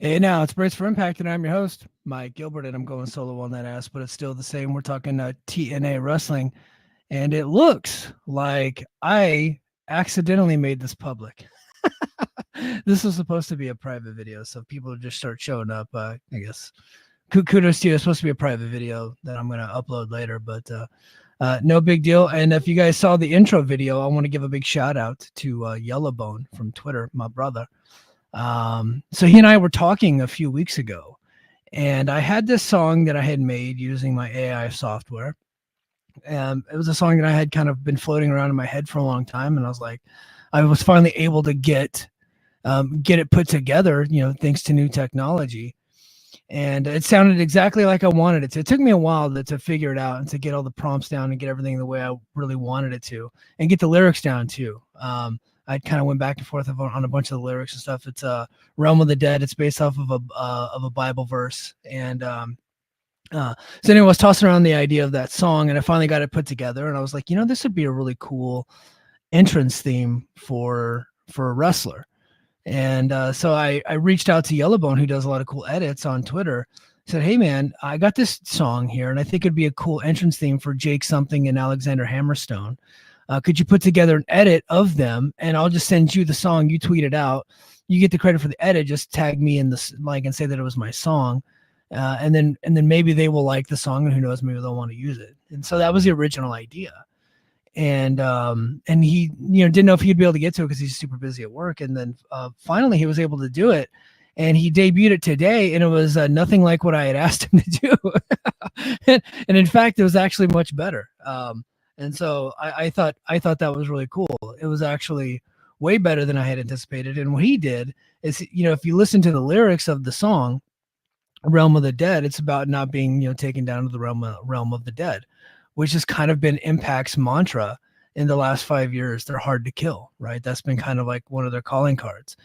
Hey, now it's Brace for Impact, and I'm your host, Mike Gilbert, and I'm going solo on that ass, but it's still the same. We're talking TNA wrestling, and it looks like I accidentally made this public. This was supposed to be a private video, so people just start showing up. I guess kudos to you. It's supposed to be a private video that I'm going to upload later, but no big deal. And if you guys saw the intro video, I want to give a big shout out to Yellowbone from Twitter, my brother. So he and I were talking a few weeks ago, and I had this song that I had made using my AI software. And it was a song that I had kind of been floating around in my head for a long time. And I was like, I was finally able to get it put together, thanks to new technology. And it sounded exactly like I wanted it to. It took me a while to figure it out and to get all the prompts down and get everything the way I really wanted it to, and get the lyrics down too. I kind of went back and forth on a bunch of the lyrics and stuff. It's Realm of the Dead. It's based off of a Bible verse. And so anyway, I was tossing around the idea of that song, and I finally got it put together. And I was like, this would be a really cool entrance theme for a wrestler. And so I reached out to Yellowbone, who does a lot of cool edits on Twitter. Said, hey man, I got this song here, and I think it'd be a cool entrance theme for Jake something and Alexander Hammerstone. Could you put together an edit of them, and I'll just send you the song. You tweet it out. You get the credit for the edit. Just tag me in this and say that it was my song, and then maybe they will like the song, and who knows, maybe they'll want to use it. And so that was the original idea. And he didn't know if he'd be able to get to it because he's super busy at work. And then finally he was able to do it, and he debuted it today, and it was nothing like what I had asked him to do. and in fact, it was actually much better. And so I thought that was really cool. It was actually way better than I had anticipated. And what he did is, if you listen to the lyrics of the song Realm of the Dead, it's about not being, taken down to the realm of the dead, which has kind of been Impact's mantra in the last 5 years. They're hard to kill, right? That's been kind of like one of their calling cards.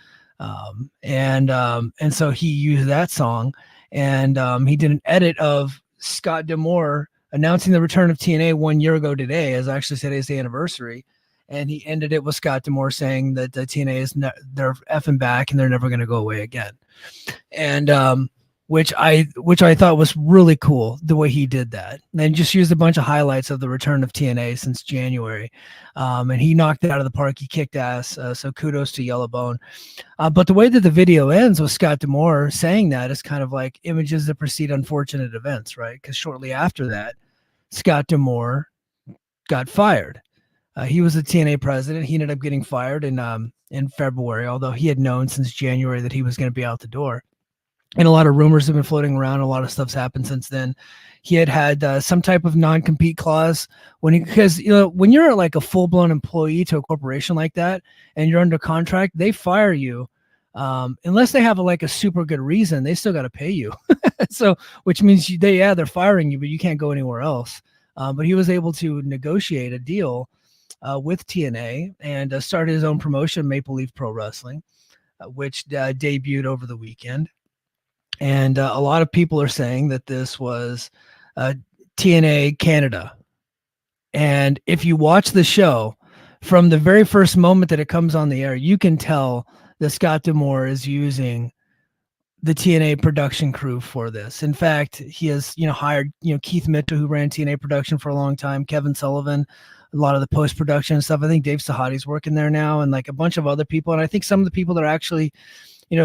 And so he used that song, and he did an edit of Scott D'Amore announcing the return of TNA 1 year ago today, as actually today's the anniversary. And he ended it with Scott D'Amore saying that the TNA is they're effing back and they're never going to go away again. And which I thought was really cool the way he did that. And then just used a bunch of highlights of the return of TNA since January. And he knocked it out of the park. He kicked ass. So kudos to Yellowbone. But the way that the video ends with Scott D'Amore saying that is kind of like images that precede unfortunate events, right? Because shortly after that, Scott D'Amore got fired. He was the TNA president. He ended up getting fired in February, although he had known since January that he was going to be out the door. And a lot of rumors have been floating around. A lot of stuff's happened since then. He had some type of non-compete clause because when you're like a full-blown employee to a corporation like that and you're under contract, they fire you unless they have a super good reason. They still got to pay you. So which means they're firing you, but you can't go anywhere else. But he was able to negotiate a deal with TNA and start his own promotion, Maple Leaf Pro Wrestling, which debuted over the weekend. And a lot of people are saying that this was TNA Canada. And if you watch the show, from the very first moment that it comes on the air, you can tell that Scott D'Amore is using the TNA production crew for this. In fact, he has hired Keith Mitchell, who ran TNA production for a long time, Kevin Sullivan, a lot of the post-production stuff. I think Dave Sahadi's working there now, and like a bunch of other people. And I think some of the people that are actually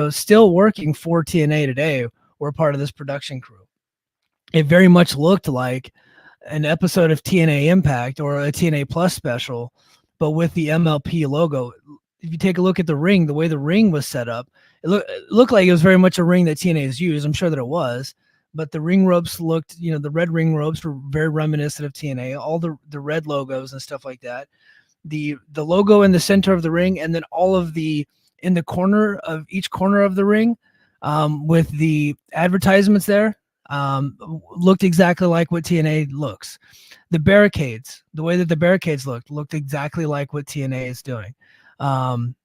still working for TNA today were part of this production crew. It very much looked like an episode of TNA Impact or a TNA Plus special, but with the MLP logo. If you take a look at the ring, the way the ring was set up, it looked like it was very much a ring that TNA has used. I'm sure that it was, but the ring ropes looked, the red ring ropes were very reminiscent of TNA, all the red logos and stuff like that. The logo in the center of the ring, and then all of in the corner of each corner of the ring with the advertisements there looked exactly like what TNA looks. The barricades, the way that the barricades looked exactly like what TNA is doing.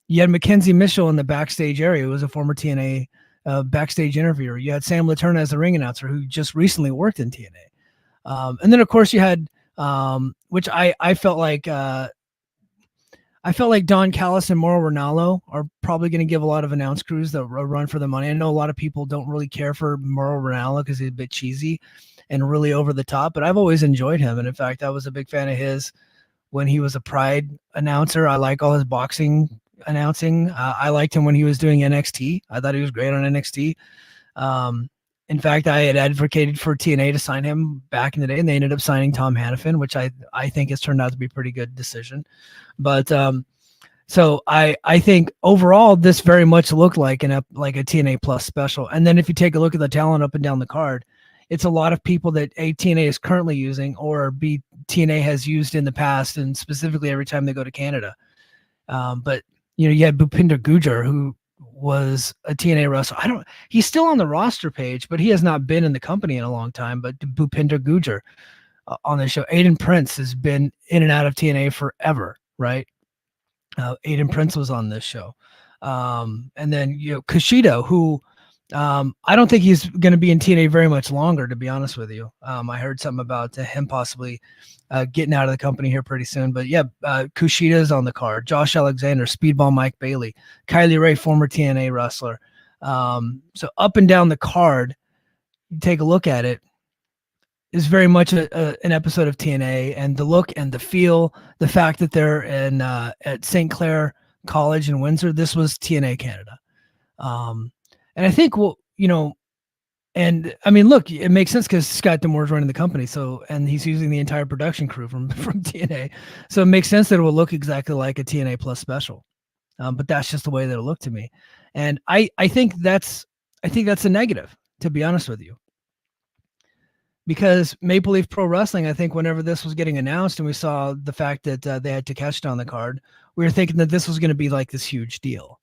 You had Mackenzie Mitchell in the backstage area, who was a former TNA backstage interviewer. You had Sam Laterna as the ring announcer, who just recently worked in TNA. And then, of course, you had, which I felt like I felt like Don Callis and Mauro Ranallo are probably going to give a lot of announce crews the run for the money. I know a lot of people don't really care for Mauro Ranallo because he's a bit cheesy and really over the top, but I've always enjoyed him. And in fact, I was a big fan of his when he was a Pride announcer. I like all his boxing announcing. I liked him when he was doing NXT. I thought he was great on NXT. Um, in fact, I had advocated for TNA to sign him back in the day, and they ended up signing Tom Hannafin, which I think has turned out to be a pretty good decision. But so I think overall this very much looked like like a TNA Plus special. And then if you take a look at the talent up and down the card, it's a lot of people that TNA is currently using or TNA has used in the past, and specifically every time they go to Canada. But you had Bhupinder Gujjar, who was a TNA wrestler. He's still on the roster page, but he has not been in the company in a long time. But Bhupinder Gujjar on the show. Aiden Prince has been in and out of TNA forever, right? Aiden Prince was on this show. And then, Kushida, who I don't think he's going to be in TNA very much longer, to be honest with you. I heard something about him possibly getting out of the company here pretty soon. But yeah, Kushida's on the card. Josh Alexander, Speedball Mike Bailey, Kylie Ray, former TNA wrestler. So up and down the card, you take a look at it, is very much an episode of TNA, and the look and the feel, the fact that they're at St. Clair College in Windsor. This was TNA Canada. And I think, and I mean, look, it makes sense because Scott D'Amour's running the company. So, and he's using the entire production crew from TNA. So it makes sense that it will look exactly like a TNA Plus special. But that's just the way that it looked to me. And I think that's a negative, to be honest with you. Because Maple Leaf Pro Wrestling, I think whenever this was getting announced and we saw the fact that they had Takeshita on the card, we were thinking that this was going to be like this huge deal,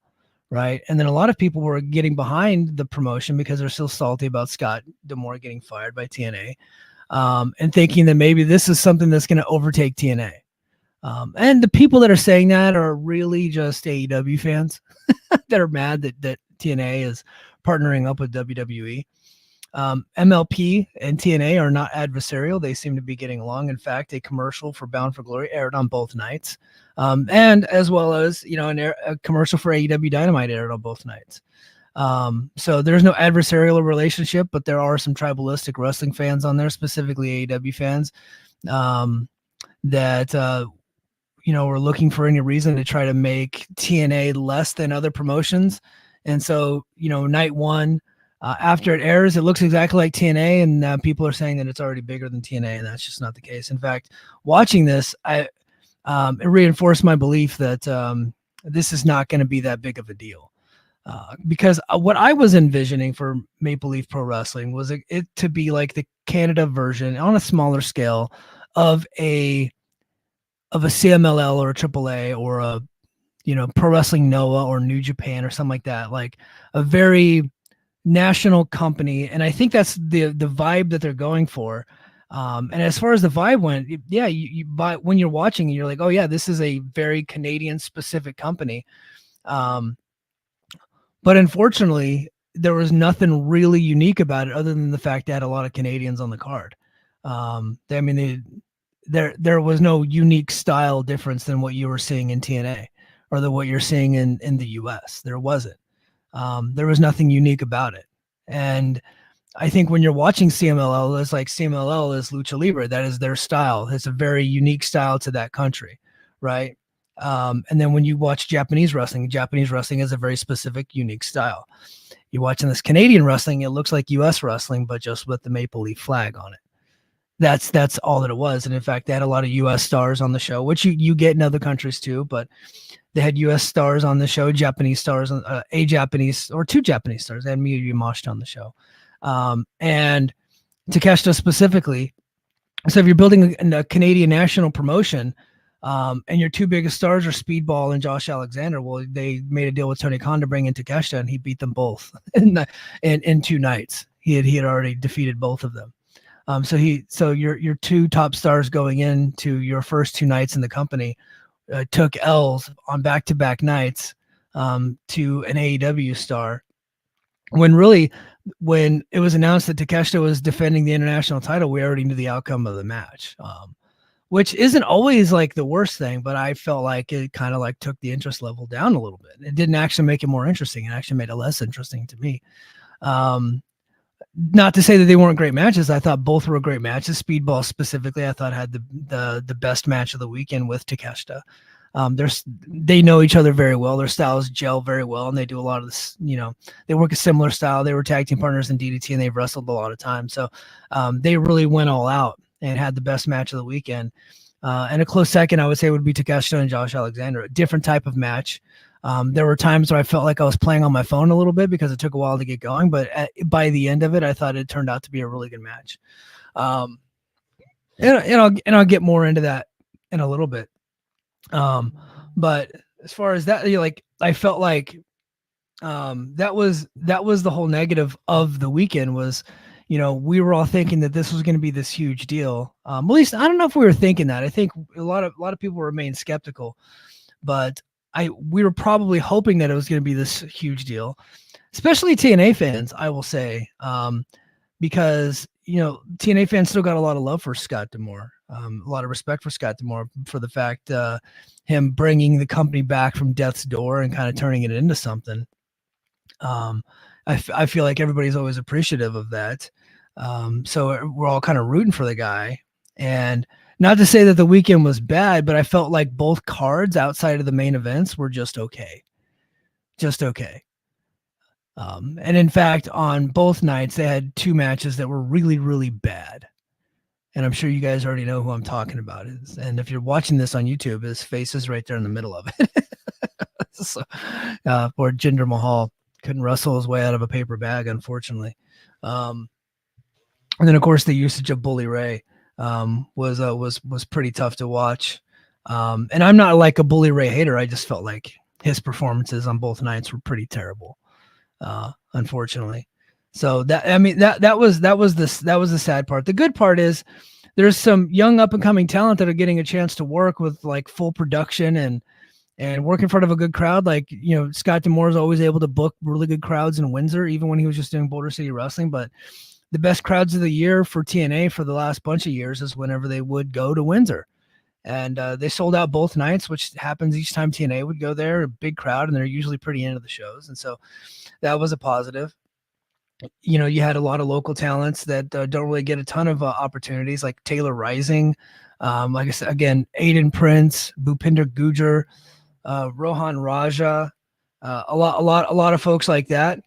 right? And then a lot of people were getting behind the promotion because they're still salty about Scott D'Amour getting fired by TNA, and thinking that maybe this is something that's going to overtake TNA. And the people that are saying that are really just AEW fans that are mad that TNA is partnering up with WWE. MLP and TNA are not adversarial. They seem to be getting along. In fact, a commercial for Bound for Glory aired on both nights. And as well as, a commercial for AEW Dynamite aired on both nights. So there's no adversarial relationship, but there are some tribalistic wrestling fans on there, specifically AEW fans, that, were looking for any reason to try to make TNA less than other promotions. And so, night one, after it airs, it looks exactly like TNA, and people are saying that it's already bigger than TNA, and that's just not the case. In fact, watching this, it reinforced my belief that this is not going to be that big of a deal. Because what I was envisioning for Maple Leaf Pro Wrestling was it to be like the Canada version on a smaller scale of a CMLL or a AAA or a Pro Wrestling Noah or New Japan or something like that, like a very national company. And I think that's the vibe that they're going for. And as far as the vibe went, yeah, you buy when you're watching, you're like, oh yeah, this is a very Canadian specific company. But unfortunately, there was nothing really unique about it other than the fact that had a lot of Canadians on the card. There was no unique style difference than what you were seeing in TNA or what you're seeing in the US. There wasn't. There was nothing unique about it. And I think when you're watching CMLL, it's like CMLL is Lucha Libre. That is their style. It's a very unique style to that country, right? And then when you watch Japanese wrestling is a very specific, unique style. You're watching this Canadian wrestling, it looks like US wrestling, but just with the Maple Leaf flag on it. That's all that it was. And in fact, they had a lot of US stars on the show, which you get in other countries too, but they had U.S. stars on the show, Japanese stars, a Japanese or two Japanese stars. They had Miyu Yamashita on the show. And Takeshita specifically. So if you're building a Canadian national promotion, and your two biggest stars are Speedball and Josh Alexander, well, they made a deal with Tony Khan to bring in Takeshita, and he beat them both in 2 nights. He had already defeated both of them. So your two top stars going into your first 2 nights in the company took L's on back-to-back nights to an AEW star. When it was announced that Takeshita was defending the international title, we already knew the outcome of the match. which isn't always like the worst thing, but I felt like it kind of like took the interest level down a little bit. It didn't actually make it more interesting. It actually made it less interesting to me. Not to say that they weren't great matches. I thought both were great matches. Speedball specifically, I thought had the best match of the weekend with Takeshita. They know each other very well. Their styles gel very well, and they do a lot of this. They work a similar style. They were tag team partners in DDT, and they've wrestled a lot of times. So they really went all out and had the best match of the weekend. And a close second, I would say, would be Takeshita and Josh Alexander. A different type of match. There were times where I felt like I was playing on my phone a little bit because it took a while to get going, but by the end of it, I thought it turned out to be a really good match. And I'll get more into that in a little bit. But as far as that, I felt like that was the whole negative of the weekend was, we were all thinking that this was going to be this huge deal. At least I don't know if we were thinking that. I think a lot of people remain skeptical, but we were probably hoping that it was going to be this huge deal, especially TNA fans, I will say, because, TNA fans still got a lot of love for Scott D'Amore, a lot of respect for Scott D'Amore for the fact him bringing the company back from death's door and kind of turning it into something. I feel like everybody's always appreciative of that. So we're all kind of rooting for the guy. And not to say that the weekend was bad, but I felt like both cards outside of the main events were just okay. Just okay. And in fact, on both nights, they had two matches that were really, really bad. And I'm sure you guys already know who I'm talking about. And if you're watching this on YouTube, his face is right there in the middle of it. So, poor Jinder Mahal couldn't wrestle his way out of a paper bag, unfortunately. And then, of course, the usage of Bully Ray was pretty tough to watch. And I'm not like a Bully Ray hater. I just felt like his performances on both nights were pretty terrible, unfortunately. So that was the sad part. The good part is there's some young up and coming talent that are getting a chance to work with like full production and work in front of a good crowd. Like, Scott D'Amore is always able to book really good crowds in Windsor, even when he was just doing Boulder City Wrestling. But the best crowds of the year for TNA for the last bunch of years is whenever they would go to Windsor. And they sold out both nights, which happens each time TNA would go there, a big crowd, and they're usually pretty into the shows. And so that was a positive. You had a lot of local talents that don't really get a ton of opportunities, like Taylor Rising. Like I said, again, Aiden Prince, Bhupinder Gujar, Rohan Raja, a lot of folks like that.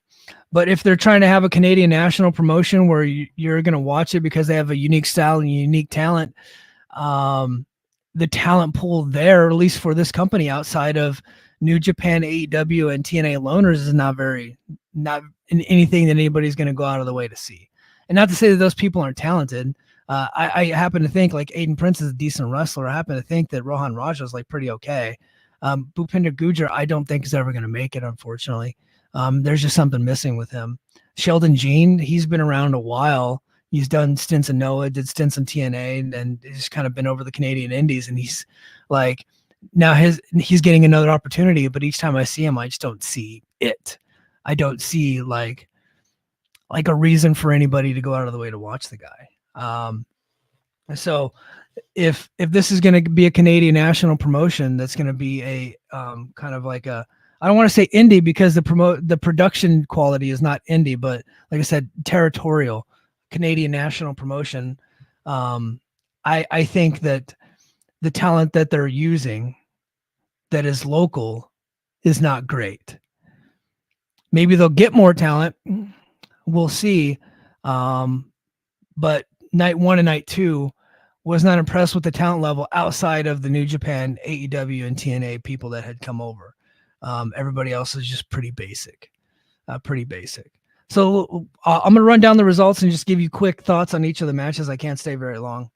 But if they're trying to have a Canadian national promotion where you're going to watch it because they have a unique style and unique talent, the talent pool there, at least for this company outside of New Japan, AEW, and TNA loners, is not anything that anybody's going to go out of the way to see. And not to say that those people aren't talented. I happen to think like Aiden Prince is a decent wrestler. I happen to think that Rohan Raja is like pretty okay. Bhupinder Gujar, I don't think is ever going to make it, unfortunately. There's just something missing with him. Sheldon Jean, he's been around a while. He's done stints in Noah, did stints in TNA, and he's kind of been over the Canadian Indies. And he's like, now he's getting another opportunity, but each time I see him, I just don't see it. I don't see like a reason for anybody to go out of the way to watch the guy. So if this is going to be a Canadian national promotion, that's going to be a kind of like a, I don't want to say indie because the production quality is not indie, but like I said, territorial Canadian national promotion. I think that the talent that they're using that is local is not great. Maybe they'll get more talent. We'll see. But night one and night two was not impressed with the talent level outside of the New Japan, AEW, and TNA people that had come over. Everybody else is just pretty basic. So I'm going to run down the results and just give you quick thoughts on each of the matches. I can't stay very long.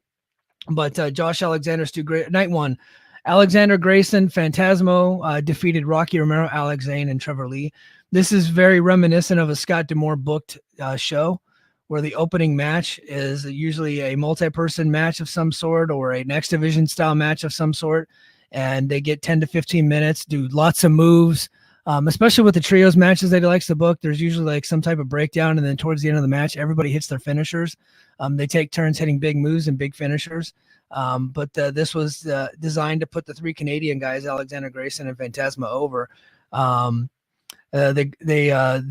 But Josh Alexander's two great. Night one, Alexander Grayson, Phantasmo defeated Rocky Romero, Alex Zane, and Trevor Lee. This is very reminiscent of a Scott D'Amore booked show where the opening match is usually a multi-person match of some sort or a next division style match of some sort. And they get 10 to 15 minutes, do lots of moves, especially with the trios matches that he likes to book. There's usually like some type of breakdown. And then towards the end of the match, everybody hits their finishers. They take turns hitting big moves and big finishers. But this was designed to put the three Canadian guys, Alexander Grayson and Phantasma, over. Um, they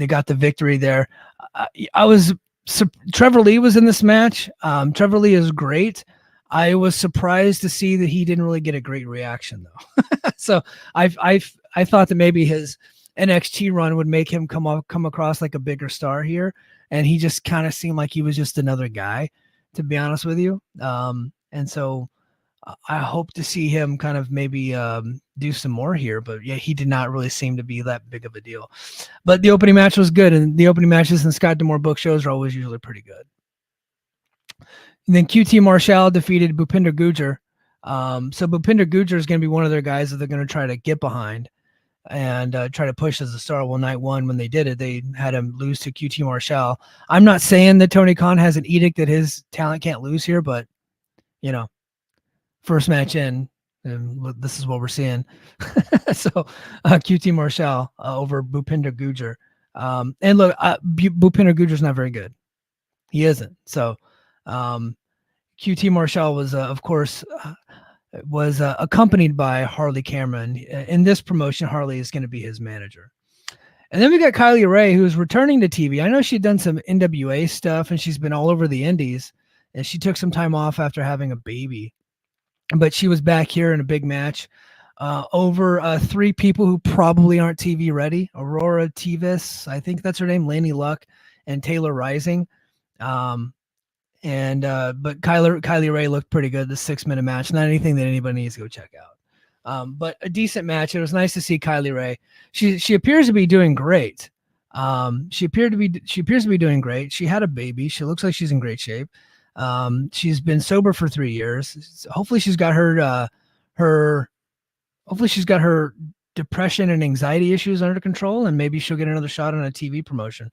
got the victory there. I was Trevor Lee was in this match. Trevor Lee is great. I was surprised to see that he didn't really get a great reaction though. So I thought that maybe his NXT run would make him come across like a bigger star here, and he just kind of seemed like he was just another guy, to be honest with you. And so I hope to see him kind of maybe do some more here, but yeah, he did not really seem to be that big of a deal. But the opening match was good, and the opening matches in Scott D'Amore book shows are always usually pretty good. And then QT Marshall defeated Bhupinder Gujar. So Bhupinder Gujar is going to be one of their guys that they're going to try to get behind and try to push as a star. Well, night one, when they did it, they had him lose to QT Marshall. I'm not saying that Tony Khan has an edict that his talent can't lose here, but you know, first match in, and this is what we're seeing. So QT Marshall over Bhupinder Gujar. And look, Bhupinder Gujar's not very good. He isn't. So QT Marshall was, of course, was accompanied by Harley Cameron. In this promotion, Harley is going to be his manager. And then we got Kylie Ray, who's returning to TV. I know she'd done some NWA stuff, and she's been all over the indies. And she took some time off after having a baby. But she was back here in a big match over three people who probably aren't TV ready. Aurora Tevis, I think that's her name, Laney Luck, and Taylor Rising. But Kylie Ray looked pretty good. The 6-minute match, not anything that anybody needs to go check out. But a decent match. It was nice to see Kylie Ray. She appears to be doing great. She appears to be doing great. She had a baby. She looks like she's in great shape. She's been sober for 3 years. Hopefully she's got her depression and anxiety issues under control, and maybe she'll get another shot on a TV promotion.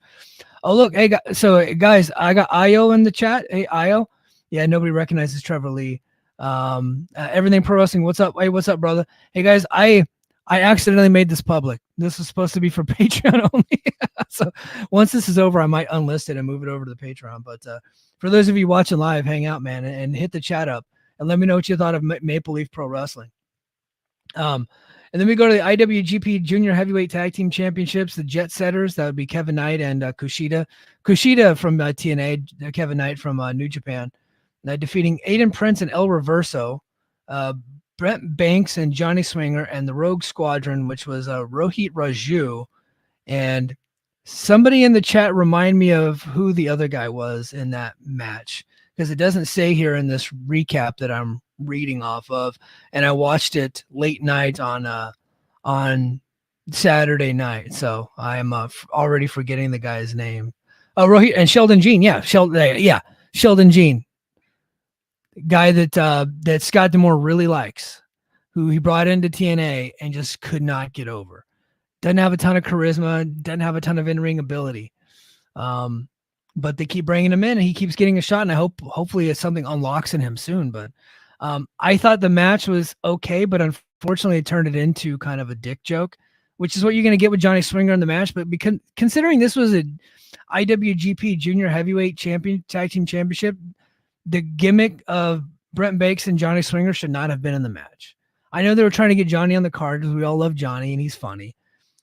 Oh, look. Hey, guys, I got Io in the chat. Hey, Io. Yeah, nobody recognizes Trevor Lee. Everything Pro Wrestling. What's up? Hey, what's up, brother? Hey, guys, I accidentally made this public. This is supposed to be for Patreon only. So once this is over, I might unlist it and move it over to the Patreon. But for those of you watching live, hang out, man, and hit the chat up and let me know what you thought of Maple Leaf Pro Wrestling. And then we go to the IWGP Junior Heavyweight Tag Team Championships, the Jet Setters. That would be Kevin Knight and Kushida. Kushida from TNA, Kevin Knight from New Japan. Defeating Aiden Prince and El Reverso, Brent Banks and Johnny Swinger, and the Rogue Squadron, which was Rohit Raju. And somebody in the chat remind me of who the other guy was in that match, because it doesn't say here in this recap that I'm reading off of, and I watched it late night on Saturday night, so I'm already forgetting the guy's name. Oh, Rohit and Sheldon Jean, Sheldon Jean, guy that Scott D'Amore really likes, who he brought into TNA and just could not get over. Doesn't have a ton of charisma, doesn't have a ton of in-ring ability. But they keep bringing him in, and he keeps getting a shot, and hopefully something unlocks in him soon. But I thought the match was okay, but unfortunately it turned it into kind of a dick joke, which is what you're going to get with Johnny Swinger in the match. But considering this was a IWGP Junior Heavyweight Tag Team Championship, the gimmick of Brent Banks and Johnny Swinger should not have been in the match. I know they were trying to get Johnny on the card because we all love Johnny and he's funny.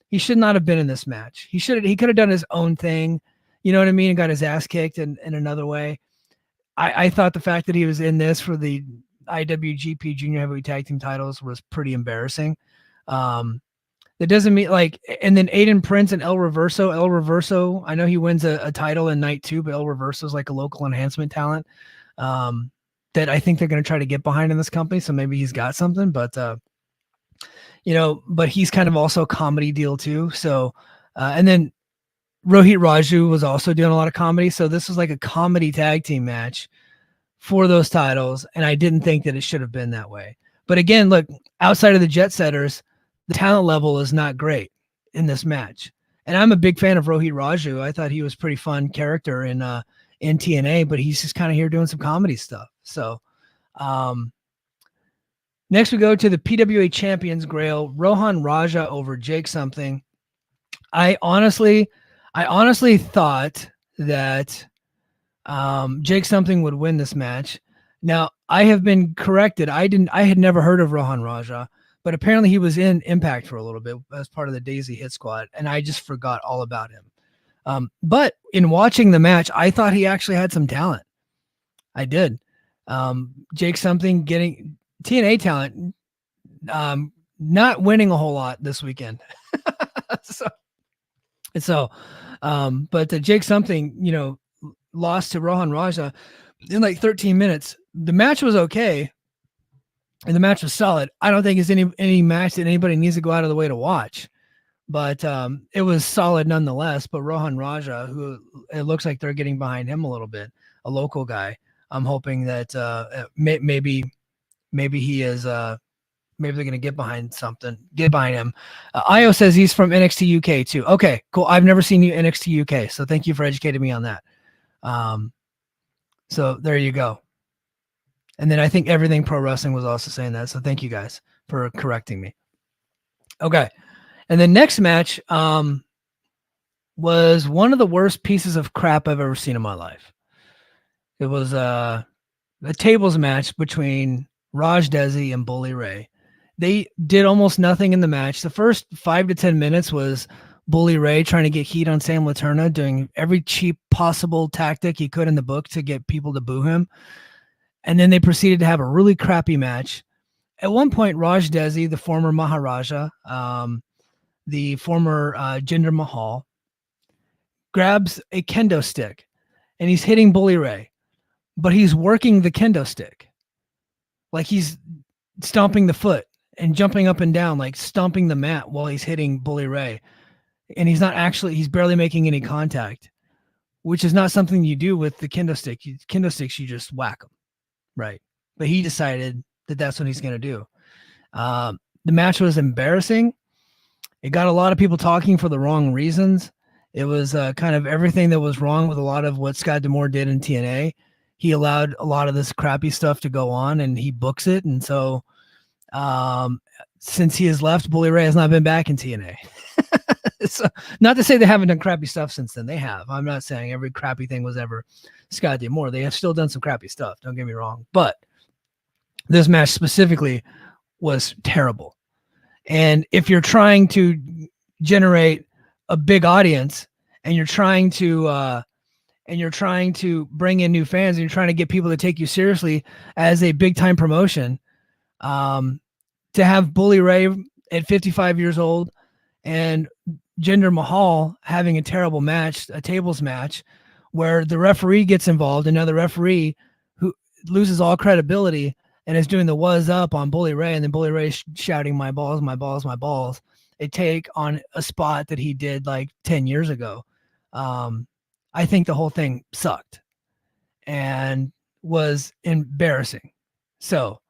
He should not have been in this match. He could have done his own thing. You know what I mean? And got his ass kicked in another way. I thought the fact that he was in this for the IWGP Junior Heavyweight Tag Team titles was pretty embarrassing. That doesn't mean and then Aiden Prince and El Reverso, I know he wins a title in night 2, but El Reverso is like a local enhancement talent that I think they're going to try to get behind in this company. So maybe he's got something, but but he's kind of also a comedy deal too. So, and then Rohit Raju was also doing a lot of comedy. So this was like a comedy tag team match for those titles. And I didn't think that it should have been that way. But again, look, outside of the Jet Setters, the talent level is not great in this match. And I'm a big fan of Rohit Raju. I thought he was a pretty fun character in TNA, but he's just kind of here doing some comedy stuff. So next we go to the PWA Champions Grail, Rohan Raja over Jake Something. I honestly thought that Jake Something would win this match. Now, I have been corrected. I had never heard of Rohan Raja, but apparently he was in Impact for a little bit as part of the Daisy Hit Squad, and I just forgot all about him. But in watching the match, I thought he actually had some talent. I did. Jake something getting TNA talent, not winning a whole lot this weekend. But Jake something, lost to Rohan Raja in like 13 minutes. The match was okay, and the match was solid. I don't think it's any match that anybody needs to go out of the way to watch, but it was solid nonetheless. But Rohan Raja, who it looks like they're getting behind him a little bit, a local guy. I'm hoping that maybe he is. Maybe they're going to get behind him. Io says he's from NXT UK too. Okay, cool. I've never seen you NXT UK, so thank you for educating me on that. So there you go. And then I think Everything Pro Wrestling was also saying that. So thank you guys for correcting me. Okay. And the next match was one of the worst pieces of crap I've ever seen in my life. It was a tables match between Raj Desi and Bully Ray. They did almost nothing in the match. The first 5 to 10 minutes was Bully Ray trying to get heat on Sam Laterna, doing every cheap possible tactic he could in the book to get people to boo him. And then they proceeded to have a really crappy match. At one point, Raj Desi, the former Maharaja, the former Jinder Mahal, grabs a kendo stick and he's hitting Bully Ray, but he's working the kendo stick. Like he's stomping the foot and jumping up and down, like stomping the mat while he's hitting Bully Ray. And he's barely making any contact, which is not something you do with the kendo stick. Kendo sticks, you just whack them, right? But he decided that that's what he's going to do. The match was embarrassing. It got a lot of people talking for the wrong reasons. It was kind of everything that was wrong with a lot of what Scott D'Amore did in TNA. He allowed a lot of this crappy stuff to go on, and he books it. And so since he has left, Bully Ray has not been back in TNA. So, not to say they haven't done crappy stuff since then. They have. I'm not saying every crappy thing was ever Scott D'Amore. They have still done some crappy stuff. Don't get me wrong. But this match specifically was terrible. And if you're trying to generate a big audience and you're trying to bring in new fans and you're trying to get people to take you seriously as a big time promotion, to have Bully Ray at 55 years old and Jinder Mahal having a terrible match, a tables match, where the referee gets involved, another referee who loses all credibility and is doing the was up on Bully Ray, and then Bully Ray shouting my balls, my balls, my balls, a take on a spot that he did like 10 years ago. I think the whole thing sucked and was embarrassing. So,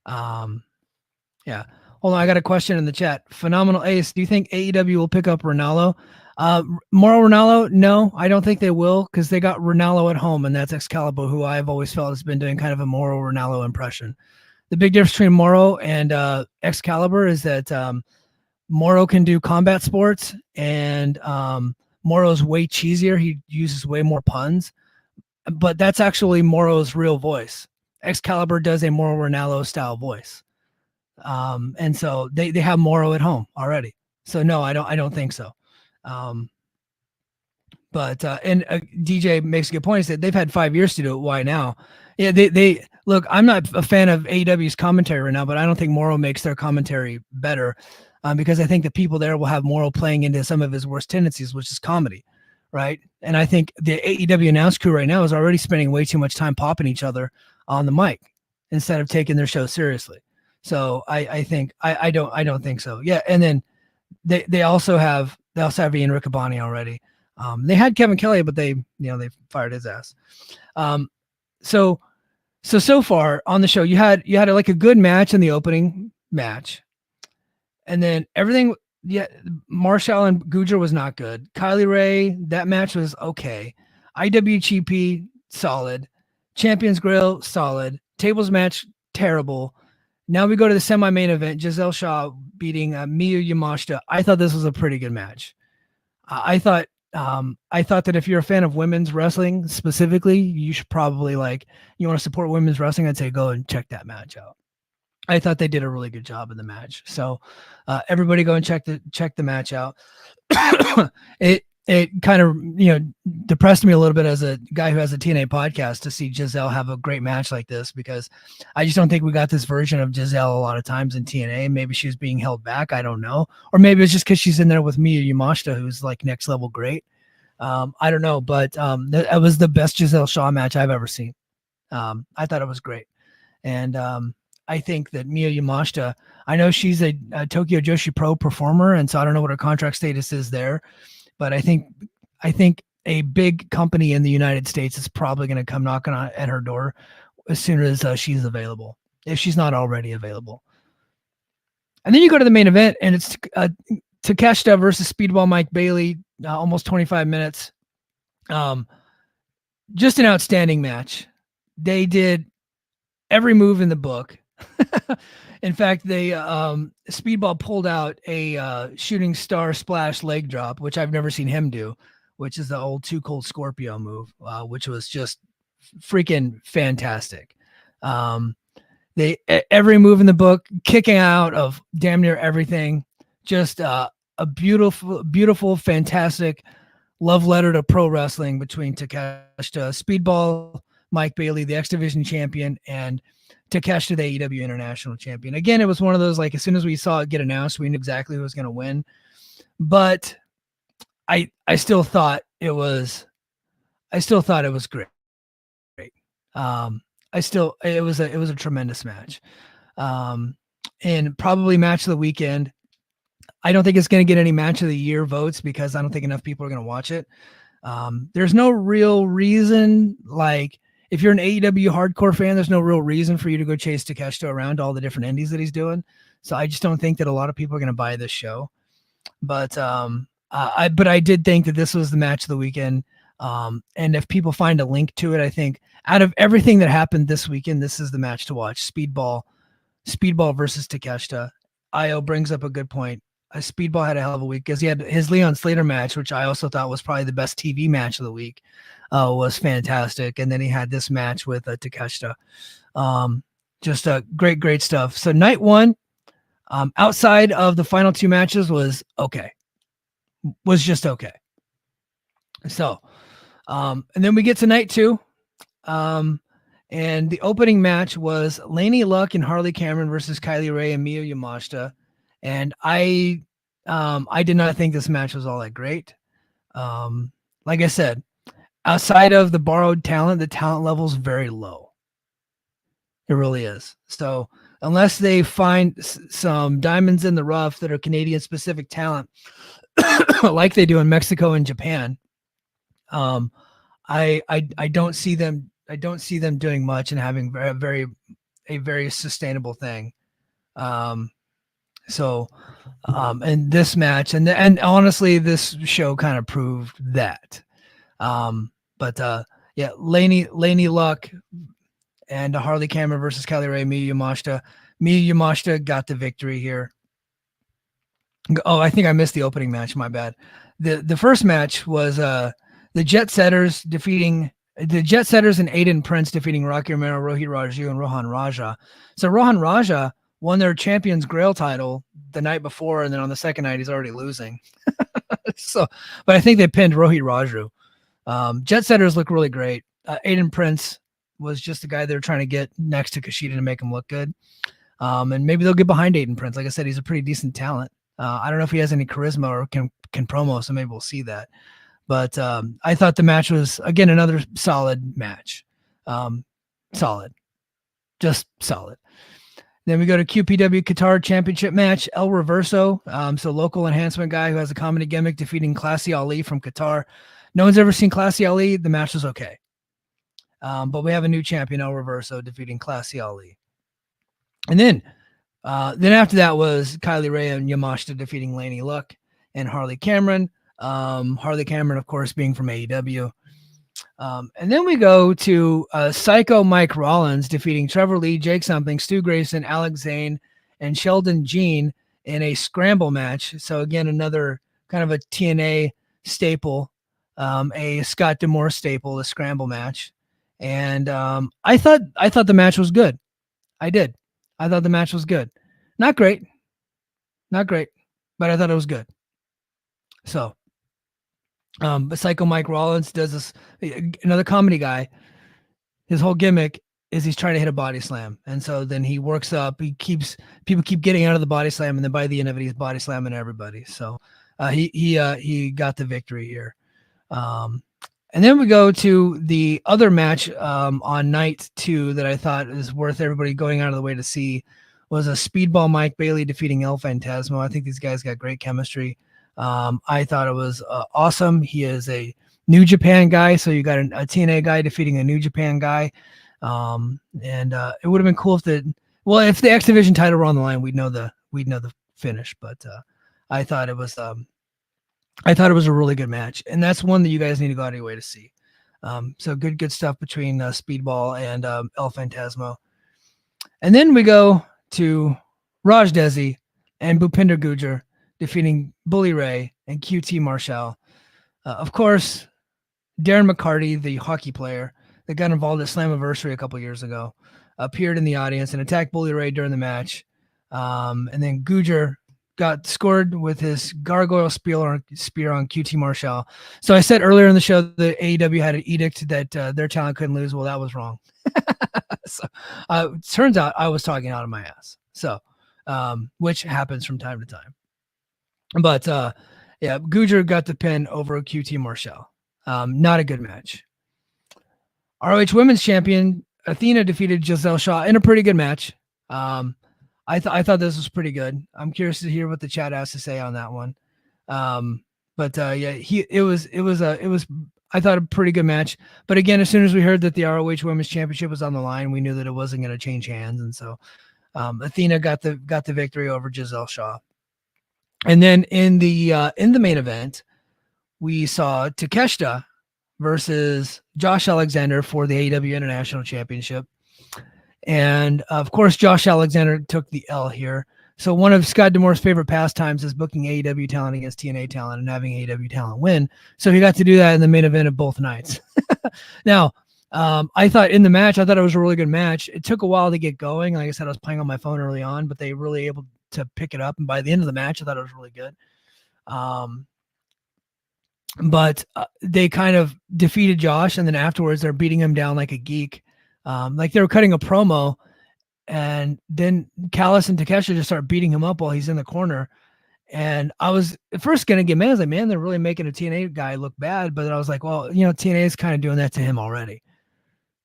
yeah. Hold on, I got a question in the chat. Phenomenal Ace, do you think AEW will pick up Ronaldo? Mauro Ronaldo? No, I don't think they will, because they got Ronaldo at home, and that's Excalibur, who I've always felt has been doing kind of a Mauro Ronaldo impression. The big difference between Mauro and Excalibur is that Mauro can do combat sports, and Mauro's way cheesier. He uses way more puns, but that's actually Mauro's real voice. Excalibur does a Mauro Ronaldo style voice. And so they have Mauro at home already. So no, I don't think so. But DJ makes a good point. He said they've had 5 years to do it. Why now? Yeah, they look, I'm not a fan of AEW's commentary right now, but I don't think Mauro makes their commentary better, because I think the people there will have Mauro playing into some of his worst tendencies, which is comedy, right? And I think the AEW announce crew right now is already spending way too much time popping each other on the mic instead of taking their show seriously. So I think I don't think so. Yeah, and then they also have Ian Riccaboni already. They had Kevin Kelly, but they fired his ass. So far on the show, you had like a good match in the opening match, and then everything. Yeah, Marshall and Gujar was not good. Kylie Ray, that match was okay. IWGP solid. Champions Grill solid. Tables match terrible. Now we go to the semi-main event. Giselle Shaw beating Miyu Yamashita. I thought this was a pretty good match. I thought I thought that if you're a fan of women's wrestling specifically, you should probably you want to support women's wrestling, I'd say go and check that match out. I thought they did a really good job in the match. So everybody go and check the match out. it kind of depressed me a little bit as a guy who has a TNA podcast to see Giselle have a great match like this, because I just don't think we got this version of Giselle a lot of times in TNA. Maybe she was being held back, I don't know, or maybe it's just because she's in there with Miyu Yamashita, who's like next level great. I don't know, but that was the best Giselle Shaw match I've ever seen. I thought it was great, and I think that Miyu Yamashita, I know she's a Tokyo Joshi Pro performer, and so I don't know what her contract status is there, but I think a big company in the United States is probably going to come knocking at her door as soon as she's available, if she's not already available. And then you go to the main event, and it's Takeshita versus Speedball Mike Bailey, almost 25 minutes. Just an outstanding match. They did every move in the book. In fact, they Speedball pulled out a shooting star splash leg drop, which I've never seen him do, which is the old Too Cold Scorpio move, which was just freaking fantastic. They every move in the book, kicking out of damn near everything. Just a beautiful, fantastic love letter to pro wrestling between Takeshita, Speedball Mike Bailey, the X Division champion, and Takeshita, the AEW International Champion. Again, it was one of those, like, as soon as we saw it get announced, we knew exactly who was going to win. But I still thought it was great. It was a tremendous match. And probably match of the weekend. I don't think it's going to get any match of the year votes because I don't think enough people are going to watch it. There's no real reason, like, if you're an AEW hardcore fan, there's no real reason for you to go chase Takeshita around all the different indies that he's doing. So I just don't think that a lot of people are going to buy this show. But I did think that this was the match of the weekend. And if people find a link to it, I think out of everything that happened this weekend, this is the match to watch. Speedball versus Takeshita. Io brings up a good point. Speedball had a hell of a week because he had his Leon Slater match, which I also thought was probably the best TV match of the week. Was fantastic. And then he had this match with Takeshita. Just great stuff. So night one, outside of the final two matches, was just okay. So, and then we get to night two. And the opening match was Laney Luck and Harley Cameron versus Kylie Ray and Miyu Yamashita. And I did not think this match was all that great. Like I said, outside of the borrowed talent, the talent level is very low. It really is. So unless they find some diamonds in the rough that are Canadian specific talent, like they do in Mexico and Japan, I don't see them. I don't see them doing much and having a very sustainable thing. And this match and honestly, this show kind of proved that. Laney Luck and Harley Cameron versus Kylie Ray, Miyu Yamashita. Miyu Yamashita got the victory here. Oh, I think I missed the opening match. My bad. The first match was the Jet Setters and Aiden Prince defeating Rocky Romero, Rohit Raju, and Rohan Raja. So Rohan Raja won their Champions Grail title the night before, and then on the second night he's already losing. But I think they pinned Rohit Raju. Jet Setters look really great. Aiden Prince was just the guy they're trying to get next to Kushida to make him look good. And maybe they'll get behind Aiden Prince. Like I said, he's a pretty decent talent. I don't know if he has any charisma or can promo, so maybe we'll see that. But I thought the match was, again, another solid match. Just solid. Then we go to QPW Qatar Championship match, El Reverso. So local enhancement guy who has a comedy gimmick defeating Classy Ali from Qatar. No one's ever seen Classy Ali. The match was okay. But we have a new champion, El Reverso, defeating Classy Ali. And then after that was Kylie Ray and Yamashita defeating Laney Luck and Harley Cameron. Harley Cameron, of course, being from AEW. And then we go to Psycho Mike Rollins defeating Trevor Lee, Jake Something, Stu Grayson, Alex Zane, and Sheldon Jean in a scramble match. So again, another kind of a TNA staple. a Scott D'Amore staple, a scramble match, and I thought the match was good. I did. I thought the match was good. Not great, not great, but I thought it was good. So, but Psycho Mike Rollins does this. Another comedy guy. His whole gimmick is he's trying to hit a body slam, and so then he works up. He keeps people keep getting out of the body slam, and then by the end of it, he's body slamming everybody. So he got the victory here. Um, and then we go to the other match on night 2 that I thought is worth everybody going out of the way to see was a Speedball Mike Bailey defeating El Phantasmo. I think these guys got great chemistry. I thought it was awesome. He is a New Japan guy, so you got a TNA guy defeating a New Japan guy. And it would have been cool if if the X Division title were on the line, we'd know the finish. But I thought it was a really good match, and that's one that you guys need to go out of your way to see. So good stuff between Speedball and El Phantasmo. And then we go to Raj Desi and Bhupinder Gujar defeating Bully Ray and QT Marshall. Of course, Darren McCarty, the hockey player that got involved at Slammiversary a couple years ago, appeared in the audience and attacked Bully Ray during the match. And then Gujar got scored with his gargoyle spear on QT Marshall. So I said earlier in the show that AEW had an edict that their talent couldn't lose. Well, that was wrong. So it turns out I was talking out of my ass. So, which happens from time to time. But yeah, Gujar got the pin over QT Marshall. Not a good match. ROH Women's Champion Athena defeated Giselle Shaw in a pretty good match. I thought this was pretty good. I'm curious to hear what the chat has to say on that one. But yeah, it was I thought a pretty good match. But again, as soon as we heard that the ROH Women's Championship was on the line, we knew that it wasn't going to change hands, and so Athena got the victory over Giselle Shaw. And then in the main event, we saw Takeshita versus Josh Alexander for the AEW International Championship. And of course, Josh Alexander took the L here. So one of Scott D'Amore's favorite pastimes is booking AEW talent against TNA talent and having AEW talent win. So he got to do that in the main event of both nights. Now, I thought in the match, I thought it was a really good match. It took a while to get going. Like I said, I was playing on my phone early on, but they really able to pick it up. And by the end of the match, I thought it was really good. But they kind of defeated Josh, and then afterwards they're beating him down like a geek. Like they were cutting a promo, and then Callis and Takeshita just start beating him up while he's in the corner. And I was at first going to get mad. I was like, man, they're really making a TNA guy look bad. But then I was like, well, TNA is kind of doing that to him already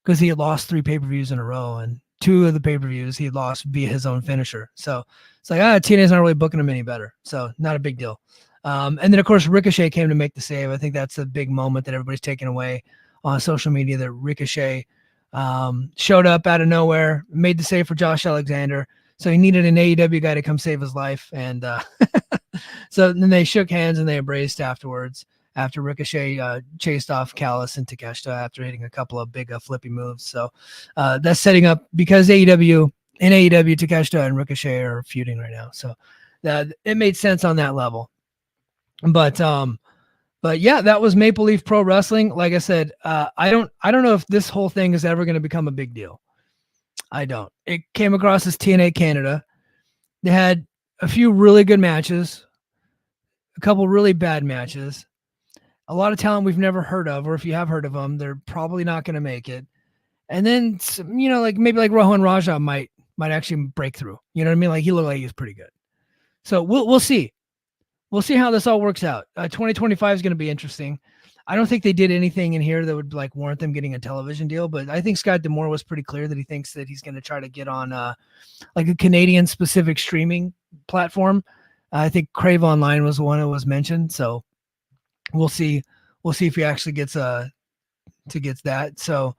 because he had lost 3 pay-per-views in a row, and 2 of the pay-per-views he had lost via his own finisher. So it's like, TNA's not really booking him any better. So not a big deal. And then, of course, Ricochet came to make the save. I think that's a big moment that everybody's taking away on social media, that Ricochet showed up out of nowhere, made the save for Josh Alexander. So he needed an AEW guy to come save his life. And so then they shook hands and they embraced afterwards after Ricochet chased off Callis and Takeshita after hitting a couple of big flippy moves. So that's setting up, because AEW, Takeshita and Ricochet are feuding right now. So it made sense on that level. But yeah, that was Maple Leaf Pro Wrestling. Like I said, I don't know if this whole thing is ever going to become a big deal. I don't. It came across as TNA Canada. They had a few really good matches, a couple really bad matches, a lot of talent we've never heard of, or if you have heard of them, they're probably not going to make it. And then, like maybe like Rohan Raja might actually break through. You know what I mean? Like he looked like he was pretty good. So we'll see. We'll see how this all works out. 2025 is going to be interesting. I don't think they did anything in here that would like warrant them getting a television deal, but I think Scott D'Amore was pretty clear that he thinks that he's going to try to get on like a Canadian specific streaming platform. I think Crave Online was the one that was mentioned. So we'll see. We'll see if he actually gets that. So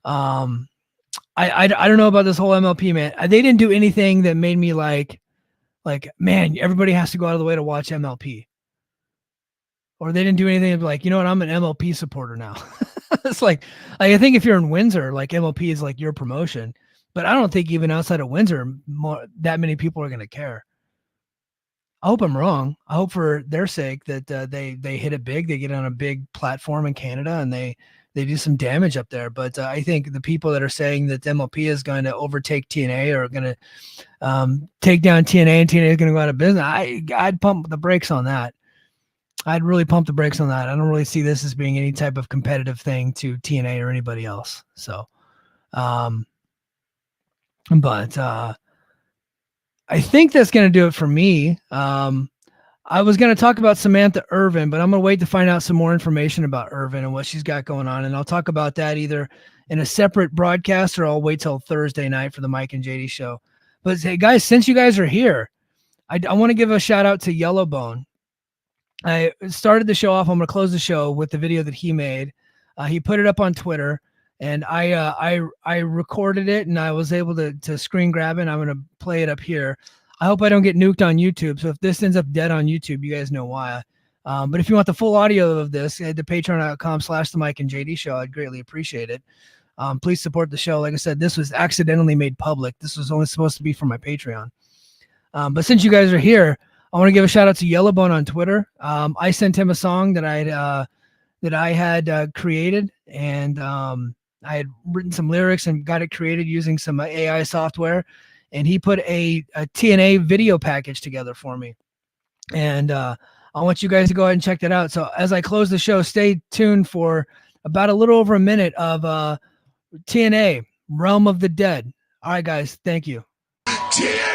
I don't know about this whole MLP, man. They didn't do anything that made me like, man, everybody has to go out of the way to watch MLP. Or they didn't do anything like, you know what, I'm an MLP supporter now. It's like I think if you're in Windsor, like MLP is like your promotion. But I don't think even outside of Windsor, that many people are going to care. I hope I'm wrong. I hope for their sake that they hit it big. They get on a big platform in Canada and they do some damage up there. But I think the people that are saying that MLP is going to overtake TNA or going to take down TNA and TNA is going to go out of business, I'd pump the brakes on that. I'd really pump the brakes on that. I don't really see this as being any type of competitive thing to TNA or anybody else. So, but I think that's going to do it for me. I was going to talk about Samantha Irvin, but I'm going to wait to find out some more information about Irvin and what she's got going on. And I'll talk about that either in a separate broadcast or I'll wait till Thursday night for the Mike and JD show. But hey, guys, since you guys are here, I want to give a shout out to Yellowbone. I started the show off. I'm going to close the show with the video that he made. He put it up on Twitter, and I recorded it, and I was able to screen grab it. And I'm going to play it up here. I hope I don't get nuked on YouTube. So if this ends up dead on YouTube, you guys know why. But if you want the full audio of this, head to patreon.com/the Mike and JD show. I'd greatly appreciate it. Please support the show. Like I said, this was accidentally made public. This was only supposed to be for my Patreon. But since you guys are here, I want to give a shout out to Yellowbone on Twitter. I sent him a song that I had created, and I had written some lyrics and got it created using some AI software. And he put a TNA video package together for me. And I want you guys to go ahead and check that out. So as I close the show, stay tuned for about a little over a minute of TNA, Realm of the Dead. All right, guys. Thank you. TNA!